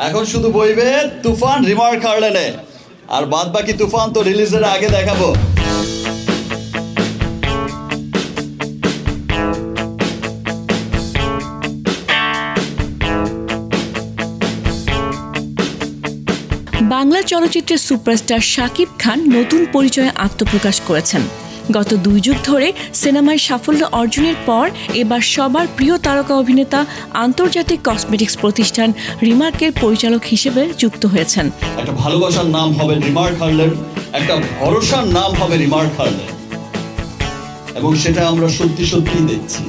এখন শুধু বইবে তুফান রিমার খার্লেনে, আর বাদ বাকি তুফান তো রিলিজের আগে দেখাবো। বাংলা চলচ্চিত্রের সুপারস্টার শাকিব খান নতুন পরিচয়ে আত্মপ্রকাশ করেছেন। গত 2 যুগ ধরে সিনেমায় সাফল্য অর্জনের পর এবার সবার প্রিয় তারকা অভিনেতা আন্তর্জাতিক কসমেটিক্স প্রতিষ্ঠান রিমার্কের পরিচালক হিসেবে যুক্ত হয়েছেন। একটা ভালোবাসার নাম হবে রিমার খার্লেন, একটা ভরসার নাম হবে রিমার খার্লেন, এবং সেটা আমরা সত্যি সত্যি দেখছি।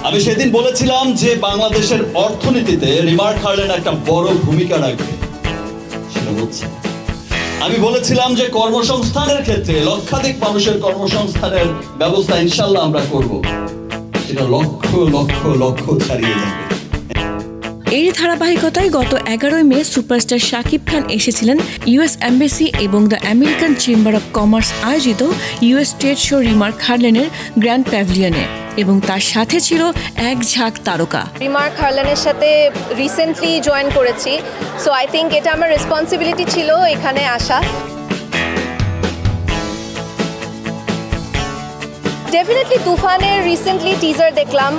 আমি সেদিন বলেছিলাম যে বাংলাদেশের অর্থনীতিতে রিমার খার্লেন একটা বড় ভূমিকা রাখবে, সেটা হচ্ছে। আমি বলেছিলাম যে কর্মসংস্থানের ক্ষেত্রে লক্ষাধিক মানুষের কর্মসংস্থানের ব্যবস্থা ইনশাল্লাহ আমরা করব, সেটা লক্ষ লক্ষ লক্ষ ছাড়িয়ে যাবে। এর ধারাবাহিকতায় গত 11 মে সুপারস্টার শাকিব খান এসেছিলেন ইউএস এম্বাসি এবং the American chamber of commerce আয়োজিত ইউএস ট্রেড শো রিমার্ক হার্লেনের গ্র্যান্ড প্যাভিলিয়নে, এবং তার সাথে ছিল এক ঝাঁক তারকা। রিমার্ক হার্লেনের সাথে রিসেন্টলি জয়েন করেছি, সো আই থিঙ্ক এটা আমার রেসপন্সিবিলিটি ছিল এখানে আসা। ডেফিনেটলি তুফানের রিসেন্টলি টিজার দেখলাম,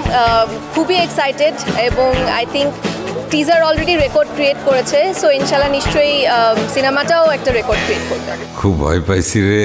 খুবই এক্সাইটেড, এবং I think teaser already record create করেছে, সো ইনশাল্লাহ নিশ্চয়ই সিনেমাটাও একটা রেকর্ড ক্রিয়েট করবে। খুব ভয় পাইছি রে।